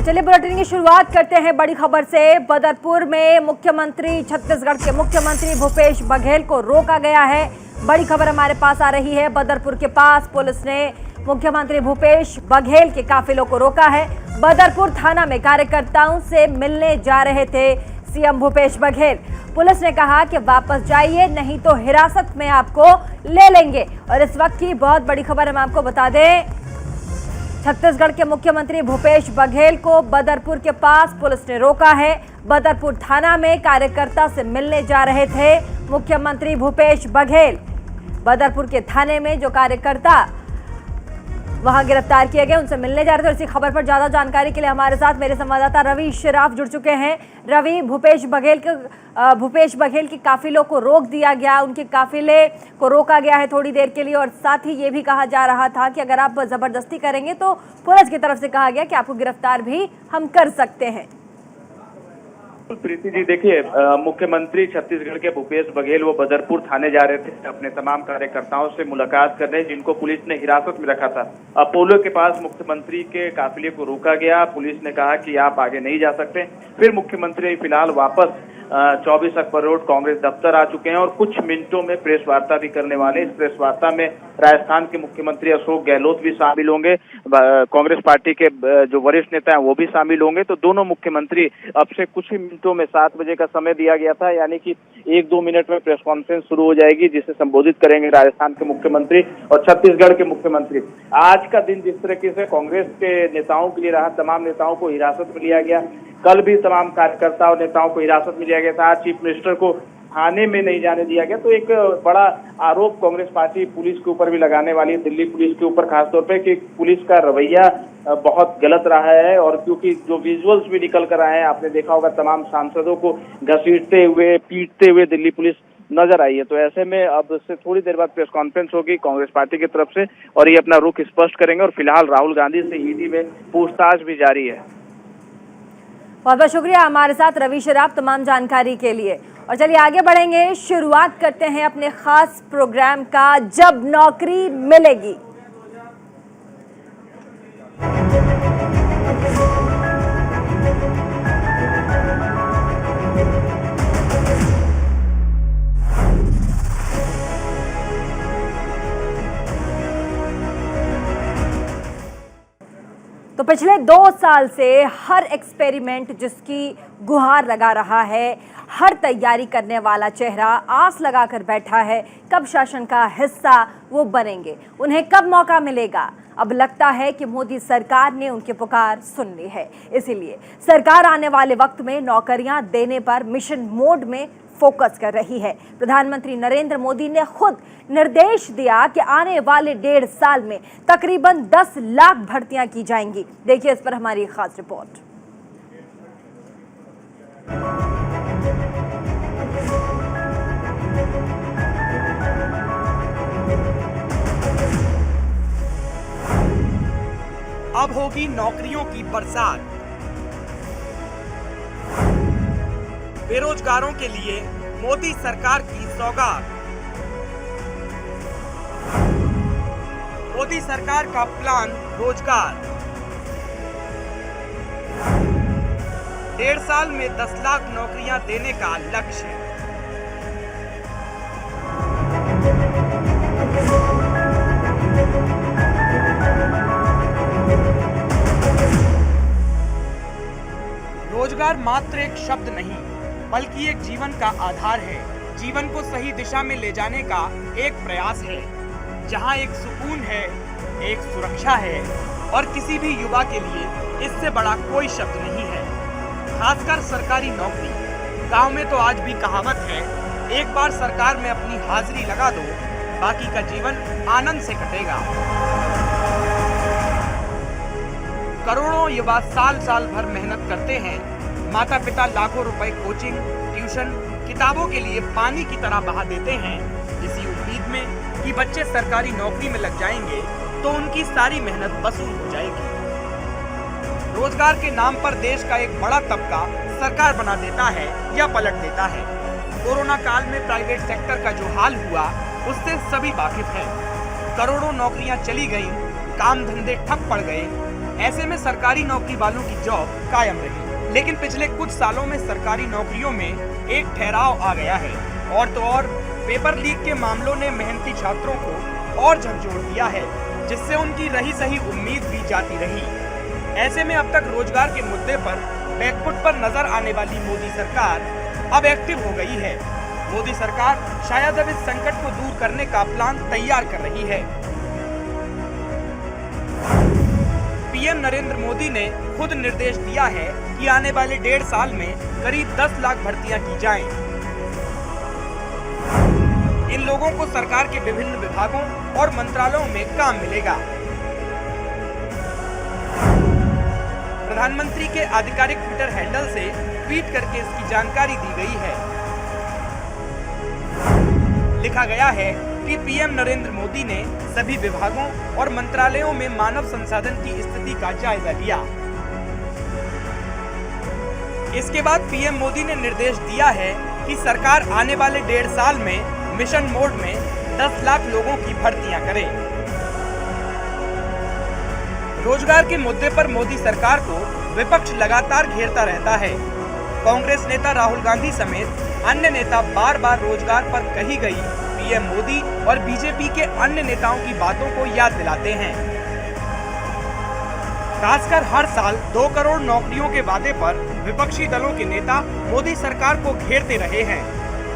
चलिए बुलेटिन की शुरुआत करते हैं बड़ी खबर से। बदरपुर में मुख्यमंत्री छत्तीसगढ़ के मुख्यमंत्री भूपेश बघेल को रोका गया है। बड़ी खबर हमारे पास आ रही है। बदरपुर के पास पुलिस ने मुख्यमंत्री भूपेश बघेल के काफिलों को रोका है। बदरपुर थाना में कार्यकर्ताओं से मिलने जा रहे थे सीएम भूपेश बघेल। पुलिस ने कहा कि वापस जाइए नहीं तो हिरासत में आपको ले लेंगे। और इस वक्त की बहुत बड़ी खबर हम आपको बता दें, छत्तीसगढ़ के मुख्यमंत्री भूपेश बघेल को बदरपुर के पास पुलिस ने रोका है। बदरपुर थाना में कार्यकर्ता से मिलने जा रहे थे मुख्यमंत्री भूपेश बघेल। बदरपुर के थाने में जो कार्यकर्ता वहां गिरफ्तार किए गए उनसे मिलने जा रहे थे। और इसी खबर पर ज्यादा जानकारी के लिए हमारे साथ मेरे संवाददाता रवि शराफ जुड़ चुके हैं। रवि, भूपेश बघेल के काफिलों को रोक दिया गया, उनके काफिले को रोका गया है थोड़ी देर के लिए। और साथ ही ये भी कहा जा रहा था कि अगर आप जबरदस्ती करेंगे तो पुलिस की तरफ से कहा गया कि आपको गिरफ्तार भी हम कर सकते हैं। प्रीति जी, देखिए, मुख्यमंत्री छत्तीसगढ़ के भूपेश बघेल वो बदरपुर थाने जा रहे थे अपने तमाम कार्यकर्ताओं से मुलाकात करने, जिनको पुलिस ने हिरासत में रखा था। अपोलो के पास मुख्यमंत्री के काफिले को रोका गया। पुलिस ने कहा कि आप आगे नहीं जा सकते। फिर मुख्यमंत्री फिलहाल वापस 24 अकबर रोड कांग्रेस दफ्तर आ चुके हैं और कुछ मिनटों में प्रेस वार्ता भी करने वाले। इस प्रेस वार्ता में राजस्थान के मुख्यमंत्री अशोक गहलोत भी शामिल होंगे, कांग्रेस पार्टी के जो वरिष्ठ नेता हैं वो भी शामिल होंगे। तो दोनों मुख्यमंत्री अब से कुछ ही मिनटों में 7 बजे का समय दिया गया था, यानी कि 1-2 मिनट में प्रेस कॉन्फ्रेंस शुरू हो जाएगी, जिसे संबोधित करेंगे राजस्थान के मुख्यमंत्री और छत्तीसगढ़ के मुख्यमंत्री। आज का दिन जिस तरीके से कांग्रेस के नेताओं के लिए रहा, तमाम नेताओं को हिरासत में लिया गया। कल भी तमाम कार्यकर्ता और नेताओं को हिरासत में लिया गया था। आज चीफ मिनिस्टर को थाने में नहीं जाने दिया गया। तो एक बड़ा आरोप कांग्रेस पार्टी पुलिस के ऊपर भी लगाने वाली है, दिल्ली पुलिस के ऊपर खासतौर पे, कि पुलिस का रवैया बहुत गलत रहा है। और क्योंकि जो विजुअल्स भी निकल कर आए हैं, आपने देखा होगा, तमाम सांसदों को घसीटते हुए, पीटते हुए दिल्ली पुलिस नजर आई है। तो ऐसे में अब से थोड़ी देर बाद प्रेस कॉन्फ्रेंस होगी कांग्रेस पार्टी की तरफ से और ये अपना रुख स्पष्ट करेंगे। और फिलहाल राहुल गांधी से ईडी में पूछताछ भी जारी है। बहुत बहुत शुक्रिया हमारे साथ रवि शराफ तमाम जानकारी के लिए। और चलिए आगे बढ़ेंगे, शुरुआत करते हैं अपने खास प्रोग्राम का, जब नौकरी मिलेगी। तो पिछले 2 साल से हर एक्सपेरिमेंट जिसकी गुहार लगा रहा है, हर तैयारी करने वाला चेहरा आस लगाकर बैठा है कब शासन का हिस्सा वो बनेंगे, उन्हें कब मौका मिलेगा। अब लगता है कि मोदी सरकार ने उनकी पुकार सुन ली है। इसीलिए सरकार आने वाले वक्त में नौकरियां देने पर मिशन मोड में फोकस कर रही है। प्रधानमंत्री नरेंद्र मोदी ने खुद निर्देश दिया कि आने वाले 1.5 साल में तकरीबन 10 लाख भर्तियां की जाएंगी। देखिए इस पर हमारी खास रिपोर्ट। अब होगी नौकरियों की बरसात। बेरोजगारों के लिए मोदी सरकार की सौगात। मोदी सरकार का प्लान रोजगार। 1.5 साल में 10 लाख नौकरियां देने का लक्ष्य। रोजगार मात्र एक शब्द नहीं, बल्कि एक जीवन का आधार है। जीवन को सही दिशा में ले जाने का एक प्रयास है, जहां एक सुकून है, एक सुरक्षा है और किसी भी युवा के लिए इससे बड़ा कोई शब्द नहीं है। खासकर सरकारी नौकरी। गांव में तो आज भी कहावत है, एक बार सरकार में अपनी हाजिरी लगा दो, बाकी का जीवन आनंद से कटेगा। करोड़ों युवा साल साल भर मेहनत करते हैं। माता पिता लाखों रुपए कोचिंग, ट्यूशन, किताबों के लिए पानी की तरह बहा देते हैं, इसी उम्मीद में कि बच्चे सरकारी नौकरी में लग जाएंगे तो उनकी सारी मेहनत वसूल हो जाएगी। रोजगार के नाम पर देश का एक बड़ा तबका सरकार बना देता है या पलट देता है। कोरोना काल में प्राइवेट सेक्टर का जो हाल हुआ उससे सभी वाकिफ हैं। करोड़ों नौकरियां चली गईं, काम धंधे ठप पड़ गए, ऐसे में सरकारी नौकरी वालों की जॉब कायम रही। लेकिन पिछले कुछ सालों में सरकारी नौकरियों में एक ठहराव आ गया है और तो और पेपर लीक के मामलों ने मेहनती छात्रों को और झकझोर दिया है, जिससे उनकी रही सही उम्मीद भी जाती रही। ऐसे में अब तक रोजगार के मुद्दे पर बैकफुट पर नजर आने वाली मोदी सरकार अब एक्टिव हो गई है। मोदी सरकार शायद अब इस संकट को दूर करने का प्लान तैयार कर रही है। पीएम नरेंद्र मोदी ने खुद निर्देश दिया है कि आने वाले 1.5 साल में करीब 10 लाख भर्तियां की जाएं। इन लोगों को सरकार के विभिन्न विभागों और मंत्रालयों में काम मिलेगा। प्रधानमंत्री के आधिकारिक ट्विटर हैंडल से ट्वीट करके इसकी जानकारी दी गई है। लिखा गया है कि पीएम नरेंद्र मोदी ने सभी विभागों और मंत्रालयों में मानव संसाधन की स्थिति का जायजा लिया। इसके बाद पीएम मोदी ने निर्देश दिया है कि सरकार आने वाले 1.5 साल में मिशन मोड में 10 लाख लोगों की भर्तियां करे। रोजगार के मुद्दे पर मोदी सरकार को विपक्ष लगातार घेरता रहता है। कांग्रेस नेता राहुल गांधी समेत अन्य नेता बार बार रोजगार पर कही गई पीएम मोदी और बीजेपी के अन्य नेताओं की बातों को याद दिलाते हैं। खासकर हर साल 2 करोड़ नौकरियों के वादे पर विपक्षी दलों के नेता मोदी सरकार को घेरते रहे हैं।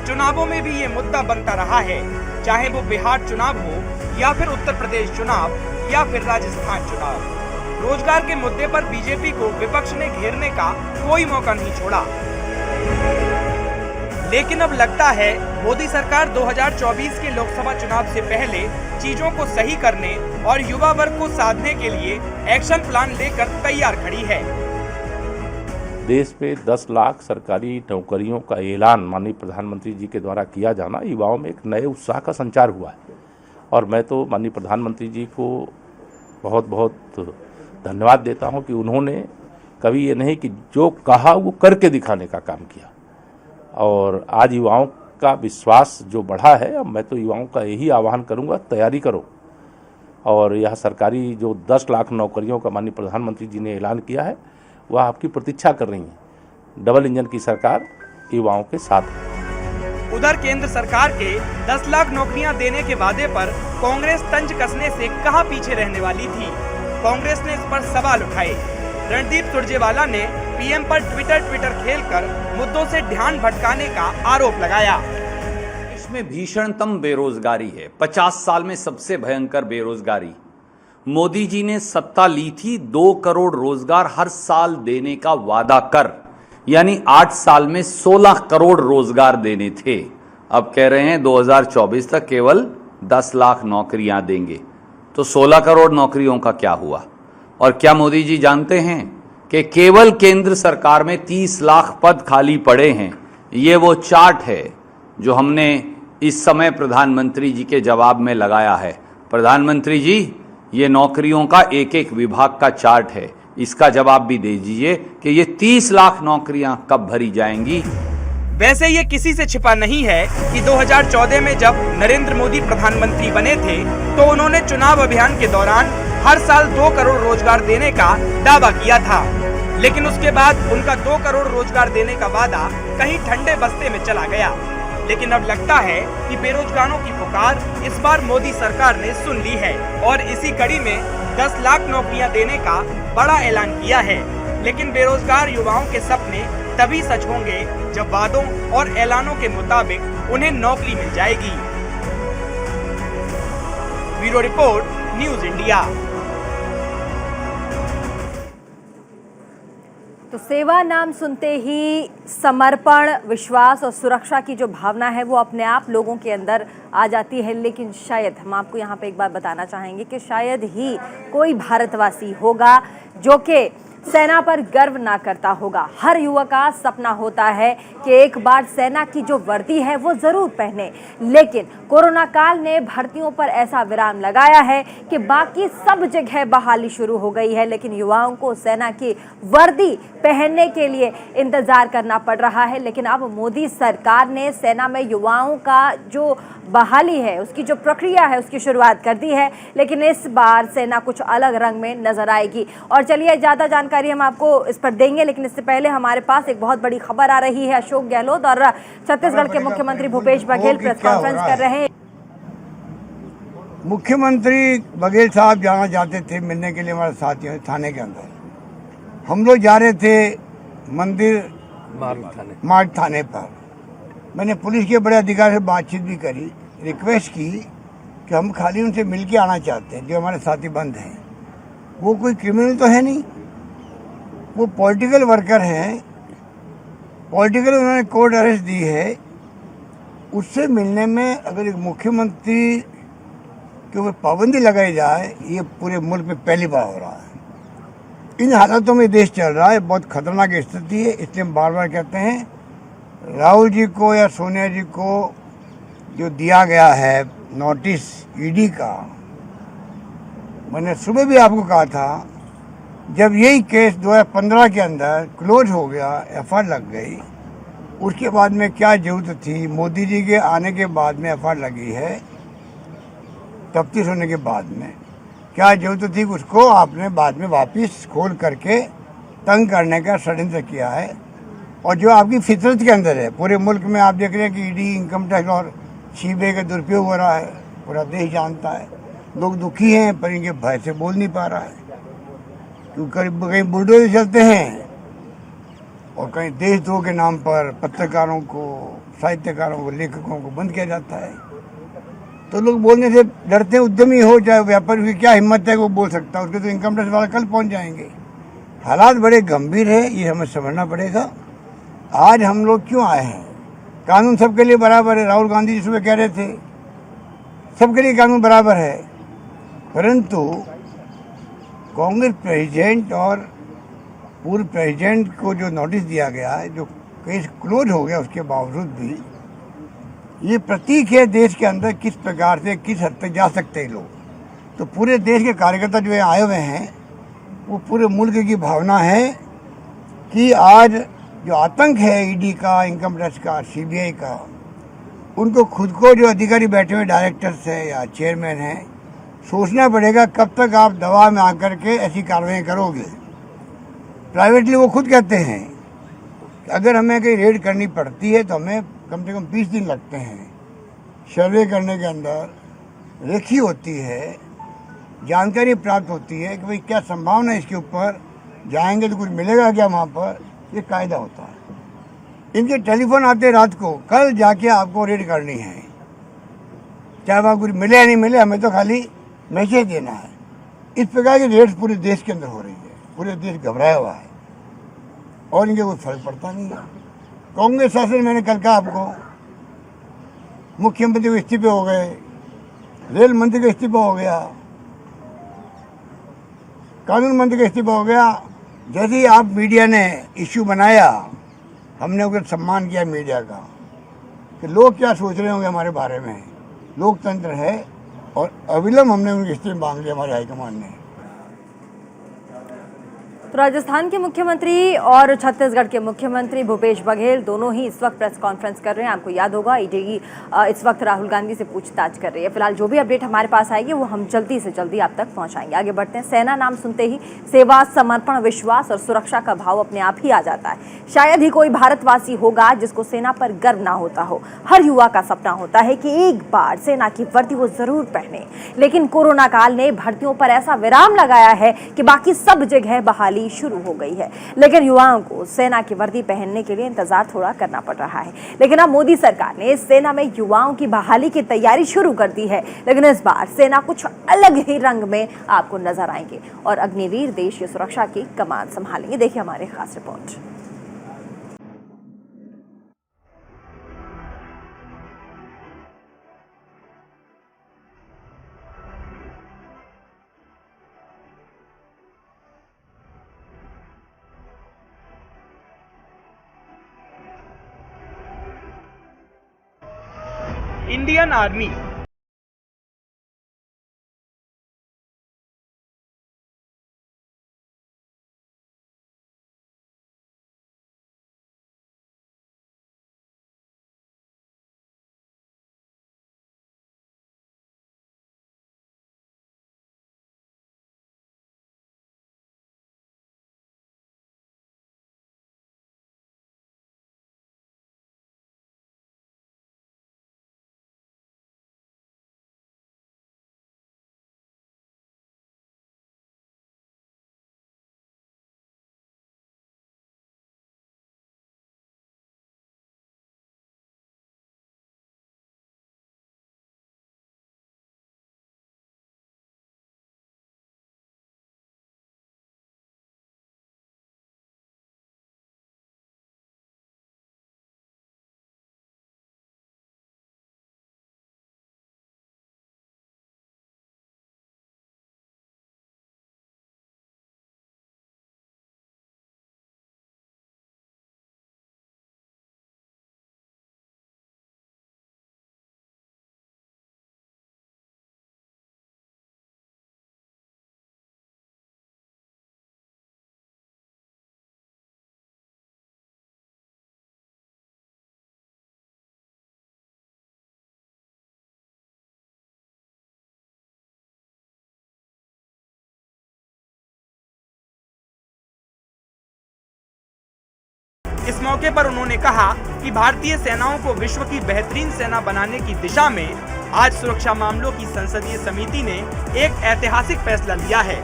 चुनावों में भी ये मुद्दा बनता रहा है, चाहे वो बिहार चुनाव हो या फिर उत्तर प्रदेश चुनाव या फिर राजस्थान चुनाव। रोजगार के मुद्दे पर बीजेपी को विपक्ष ने घेरने का कोई मौका नहीं छोड़ा। लेकिन अब लगता है मोदी सरकार 2024 के लोकसभा चुनाव से पहले चीजों को सही करने और युवा वर्ग को साधने के लिए एक्शन प्लान लेकर तैयार खड़ी है। देश में 10 लाख सरकारी नौकरियों का ऐलान माननीय प्रधानमंत्री जी के द्वारा किया जाना युवाओं में एक नए उत्साह का संचार हुआ है और मैं तो माननीय प्रधानमंत्री जी को बहुत बहुत धन्यवाद देता हूं कि उन्होंने कभी ये नहीं कि जो कहा वो करके दिखाने का काम किया और आज युवाओं का विश्वास जो बढ़ा है। अब मैं तो युवाओं का यही आह्वान करूंगा, तैयारी करो और यह सरकारी जो 10 लाख नौकरियों का माननीय प्रधानमंत्री जी ने ऐलान किया है वह आपकी प्रतीक्षा कर रही है। डबल इंजन की सरकार युवाओं के साथ है। उधर केंद्र सरकार के 10 लाख नौकरियां देने के वादे पर कांग्रेस तंज कसने से कहां पीछे रहने वाली थी। कांग्रेस ने इस पर सवाल उठाए। रणदीप सुरजेवाला ने पीएम पर ट्विटर खेलकर मुद्दों से ध्यान भटकाने का आरोप लगाया। देश में भीषणतम बेरोजगारी है, 50 साल में सबसे भयंकर बेरोजगारी। मोदी जी ने सत्ता ली थी 2 करोड़ रोजगार हर साल देने का वादा कर, यानी 8 साल में 16 करोड़ रोजगार देने थे। अब कह रहे हैं 2024 तक केवल 10 लाख नौकरियां देंगे। तो 16 करोड़ नौकरियों का क्या हुआ? और क्या मोदी जी जानते हैं कि केवल केंद्र सरकार में 30 लाख पद खाली पड़े हैं? ये वो चार्ट है जो हमने इस समय प्रधानमंत्री जी के जवाब में लगाया है। प्रधानमंत्री जी, ये नौकरियों का एक एक विभाग का चार्ट है, इसका जवाब भी दे दीजिए कि ये 30 लाख नौकरियां कब भरी जाएंगी। वैसे ये किसी से छिपा नहीं है कि 2014 में जब नरेंद्र मोदी प्रधानमंत्री बने थे तो उन्होंने चुनाव अभियान के दौरान हर साल 2 करोड़ रोजगार देने का दावा किया था। लेकिन उसके बाद उनका 2 करोड़ रोजगार देने का वादा कहीं ठंडे बस्ते में चला गया। लेकिन अब लगता है कि बेरोजगारों की पुकार इस बार मोदी सरकार ने सुन ली है और इसी कड़ी में 10 लाख नौकरियां देने का बड़ा ऐलान किया है। लेकिन बेरोजगार युवाओं के सपने तभी सच होंगे जब वादों और ऐलानों के मुताबिक उन्हें नौकरी मिल जाएगी। Bureau report, news India. तो सेवा नाम सुनते ही समर्पण, विश्वास और सुरक्षा की जो भावना है वो अपने आप लोगों के अंदर आ जाती है। लेकिन शायद हम आपको यहाँ पे एक बात बताना चाहेंगे कि शायद ही कोई भारतवासी होगा जो कि सेना पर गर्व ना करता होगा। हर युवक का सपना होता है कि एक बार सेना की जो वर्दी है वो जरूर पहने, लेकिन कोरोना काल ने भर्तियों पर ऐसा विराम लगाया है कि बाकी सब जगह बहाली शुरू हो गई है, लेकिन युवाओं को सेना की वर्दी पहनने के लिए इंतजार करना पड़ रहा है। लेकिन अब मोदी सरकार ने सेना में युवाओं का जो बहाली है, उसकी जो प्रक्रिया है, उसकी शुरुआत कर दी है, लेकिन इस बार सेना कुछ अलग रंग में नजर आएगी। और चलिए ज़्यादा जानकारी हम आपको इस पर देंगे, लेकिन इससे पहले हमारे पास एक बहुत बड़ी खबर आ रही है। अशोक गहलोत और छत्तीसगढ़ के मुख्यमंत्री भूपेश बघेल प्रेस कॉन्फ्रेंस कर रहे हैं। मुख्यमंत्री बघेल साहब जाना चाहते थे मिलने के लिए हमारे साथियों थाने के अंदर। हम लोग जा रहे थे मंदिर मार्ग थाने पर। मैंने पुलिस के बड़े अधिकारी से बातचीत भी करी, रिक्वेस्ट की कि हम खाली उनसे मिल के आना चाहते हैं। जो हमारे साथी बंद हैं वो कोई क्रिमिनल तो है नहीं, वो पॉलिटिकल वर्कर हैं, पॉलिटिकल उन्होंने कोर्ट अरेस्ट दी है। उससे मिलने में अगर एक मुख्यमंत्री के ऊपर पाबंदी लगाई जाए, ये पूरे मुल्क में पहली बार हो रहा है। इन हालातों में देश चल रहा है, बहुत खतरनाक स्थिति है। इसलिए हम बार बार कहते हैं राहुल जी को या सोनिया जी को जो दिया गया है नोटिस ईडी का, मैंने सुबह भी आपको कहा था, जब यही केस 2015 के अंदर क्लोज हो गया, एफआईआर लग गई, उसके बाद में क्या जरूरत थी? मोदी जी के आने के बाद में एफआईआर लगी है, तफ्तीश होने के बाद में क्या जरूरत थी? उसको आपने बाद में वापस खोल करके तंग करने का षड्यंत्र किया है। और जो आपकी फितरत के अंदर है, पूरे मुल्क में आप देख रहे हैं कि ईडी, इनकम टैक्स और सीबीआई का दुरुपयोग हो रहा है, पूरा देश जानता है। लोग दुखी हैं पर इनके भय से बोल नहीं पा रहा है, क्योंकि कहीं बुलडोजर चलते हैं और कहीं देशद्रोह के नाम पर पत्रकारों को, साहित्यकारों को, लेखकों को बंद किया जाता है। तो लोग बोलने से डरते हैं। उद्यमी हो चाहे व्यापारी, उसकी क्या हिम्मत है वो बोल सकता है? उसके तो इनकम टैक्स वाला कल पहुंच जाएंगे। हालात बड़े गंभीर है, ये हमें समझना पड़ेगा। आज हम लोग क्यों आए हैं? कानून सबके लिए बराबर है। राहुल गांधी जी सुबह कह रहे थे सबके लिए कानून बराबर है, परंतु कांग्रेस प्रेसिडेंट और पूर्व प्रेसिडेंट को जो नोटिस दिया गया है, जो केस क्लोज हो गया, उसके बावजूद भी ये प्रतीक है देश के अंदर किस प्रकार से, किस हद तक जा सकते हैं लोग। तो पूरे देश के कार्यकर्ता जो आए हुए हैं, वो पूरे मुल्क की भावना है कि आज जो आतंक है ईडी का, इनकम टैक्स का, सीबीआई का, उनको खुद को जो अधिकारी बैठे हुए डायरेक्टर्स हैं या चेयरमैन हैं, सोचना पड़ेगा कब तक आप दबाव में आकर के ऐसी कार्रवाई करोगे। प्राइवेटली वो खुद कहते हैं कि अगर हमें कहीं रेड करनी पड़ती है तो हमें कम से कम 20 दिन लगते हैं। सर्वे करने के अंदर रेखी होती है, जानकारी प्राप्त होती है कि भाई क्या संभावना है, इसके ऊपर जाएंगे तो कुछ मिलेगा क्या वहाँ पर, ये कायदा होता है। इनके टेलीफोन आते रात को, कल जाके आपको रेड करनी है, चाहे वहाँ कुछ मिले या नहीं मिले, हमें तो खाली मैसेज देना है। इस प्रकार की रेड्स पूरे देश के अंदर हो रही है, पूरे देश घबराया हुआ है और इनके कोई फर्क पड़ता नहीं है। कांग्रेस शासन, मैंने कल कहा आपको, मुख्यमंत्री को इस्तीफे हो गए, रेल मंत्री का इस्तीफा हो गया, कानून मंत्री का इस्तीफा हो गया। जैसे ही आप मीडिया ने इश्यू बनाया, हमने उनका सम्मान किया मीडिया का, कि लोग क्या सोच रहे होंगे हमारे बारे में। लोकतंत्र है और अविलंब हमने उनके इस्तीफे मांग लिया हमारे हाईकमान ने। तो राजस्थान के मुख्यमंत्री और छत्तीसगढ़ के मुख्यमंत्री भूपेश बघेल दोनों ही इस वक्त प्रेस कॉन्फ्रेंस कर रहे हैं। आपको याद होगा ईडी इस वक्त राहुल गांधी से पूछताछ कर रही है। फिलहाल जो भी अपडेट हमारे पास आएगी वो हम जल्दी से जल्दी आप तक पहुंचाएंगे। आगे बढ़ते हैं। सेना नाम सुनते ही सेवा, समर्पण, विश्वास और सुरक्षा का भाव अपने आप ही आ जाता है। शायद ही कोई भारतवासी होगा जिसको सेना पर गर्व ना होता हो। हर युवा का सपना होता है कि एक बार सेना की वर्दी वो जरूर पहने, लेकिन कोरोना काल ने भर्तियों पर ऐसा विराम लगाया है कि बाकी सब जगह बहाली शुरू हो गई है, लेकिन युवाओं को सेना की वर्दी पहनने के लिए इंतजार थोड़ा करना पड़ रहा है। लेकिन अब मोदी सरकार ने सेना में युवाओं की बहाली की तैयारी शुरू कर दी है, लेकिन इस बार सेना कुछ अलग ही रंग में आपको नजर आएंगे और अग्निवीर देश की सुरक्षा की कमान संभालेंगे। देखिए हमारे खास रिपोर्ट। Indian army. इस मौके पर उन्होंने कहा कि भारतीय सेनाओं को विश्व की बेहतरीन सेना बनाने की दिशा में आज सुरक्षा मामलों की संसदीय समिति ने एक ऐतिहासिक फैसला लिया है।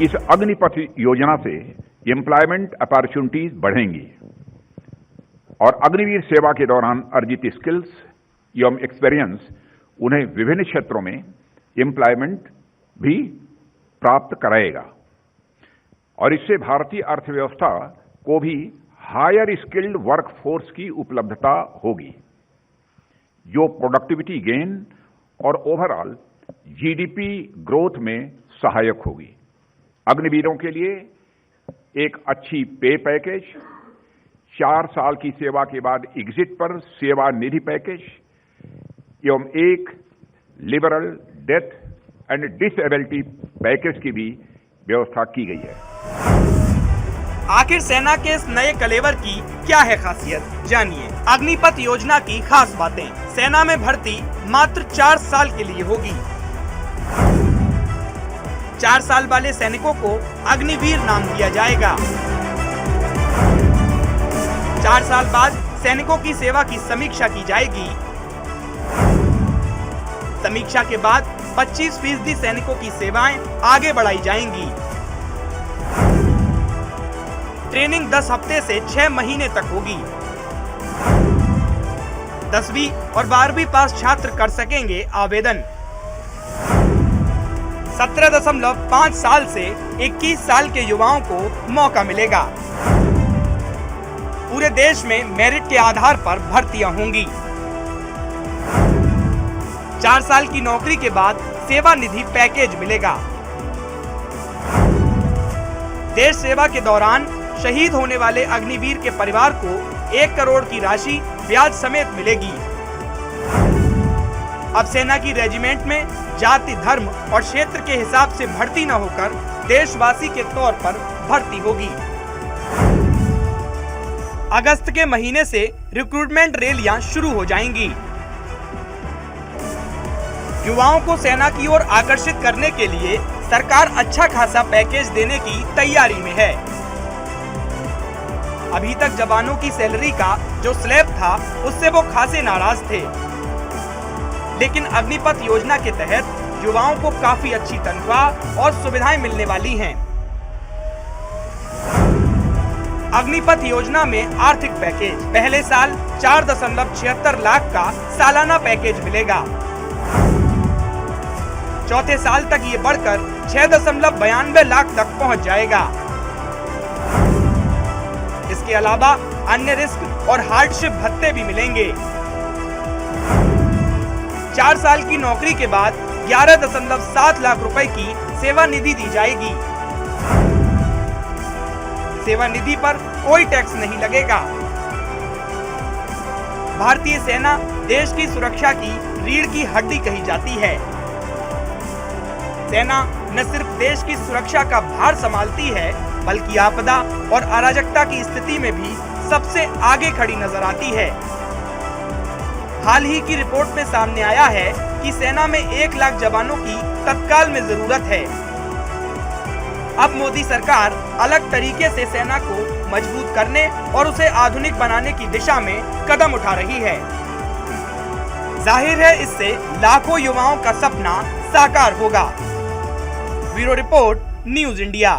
इस अग्निपथ योजना से एम्प्लॉयमेंट अपॉर्चुनिटीज बढ़ेंगी और अग्निवीर सेवा के दौरान अर्जित स्किल्स एवं एक्सपीरियंस उन्हें विभिन्न क्षेत्रों में एम्प्लॉयमेंट भी प्राप्त कराएगा और इससे भारतीय अर्थव्यवस्था को भी हायर स्किल्ड वर्कफोर्स की उपलब्धता होगी, जो प्रोडक्टिविटी गेन और ओवरऑल जीडीपी ग्रोथ में सहायक होगी। अग्निवीरों के लिए एक अच्छी पे पैकेज, 4 साल की सेवा के बाद एग्जिट पर सेवा निधि पैकेज एवं एक liberal death and disability package की भी व्यवस्था की गई है। आखिर सेना के इस नए कलेवर की क्या है खासियत, जानिए। अग्निपथ योजना की खास बातें। सेना में भर्ती मात्र 4 साल के लिए होगी। 4 साल वाले सैनिकों को अग्निवीर नाम दिया जाएगा। 4 साल बाद सैनिकों की सेवा की समीक्षा की जाएगी। समीक्षा के बाद 25% सैनिकों की सेवाएं आगे बढ़ाई जाएंगी। ट्रेनिंग 10 हफ्ते से 6 महीने तक होगी। 10वीं और 12वीं पास छात्र कर सकेंगे आवेदन। 17.5 साल से 21 साल के युवाओं को मौका मिलेगा। पूरे देश में मेरिट के आधार पर भर्तियां होंगी। 4 साल की नौकरी के बाद सेवा निधि पैकेज मिलेगा। देश सेवा के दौरान शहीद होने वाले अग्निवीर के परिवार को 1 करोड़ की राशि ब्याज समेत मिलेगी। अब सेना की रेजिमेंट में जाति, धर्म और क्षेत्र के हिसाब से भर्ती न होकर देशवासी के तौर पर भर्ती होगी। अगस्त के महीने से रिक्रूटमेंट रैलियां शुरू हो जाएंगी। युवाओं को सेना की ओर आकर्षित करने के लिए सरकार अच्छा खासा पैकेज देने की तैयारी में है। अभी तक जवानों की सैलरी का जो स्लैब था उससे वो खासे नाराज थे, लेकिन अग्निपथ योजना के तहत युवाओं को काफी अच्छी तनख्वाह और सुविधाएं मिलने वाली हैं। अग्निपथ योजना में आर्थिक पैकेज। पहले साल 4.76 लाख का सालाना पैकेज मिलेगा। चौथे साल तक ये बढ़कर 6.92 लाख तक पहुंच जाएगा। इसके अलावा अन्य रिस्क और हार्डशिप भत्ते भी मिलेंगे। 4 साल की नौकरी के बाद 11.7 लाख रुपए की सेवा निधि दी जाएगी। सेवा निधि पर कोई टैक्स नहीं लगेगा। भारतीय सेना देश की सुरक्षा की रीढ़ की हड्डी कही जाती है। सेना न सिर्फ देश की सुरक्षा का भार संभालती है, बल्कि आपदा और अराजकता की स्थिति में भी सबसे आगे खड़ी नजर आती है। हाल ही की रिपोर्ट में सामने आया है कि सेना में 1 लाख जवानों की तत्काल में जरूरत है। अब मोदी सरकार अलग तरीके से सेना को मजबूत करने और उसे आधुनिक बनाने की दिशा में कदम उठा रही है। जाहिर है इससे लाखों युवाओं का सपना साकार होगा। Bureau report, news India.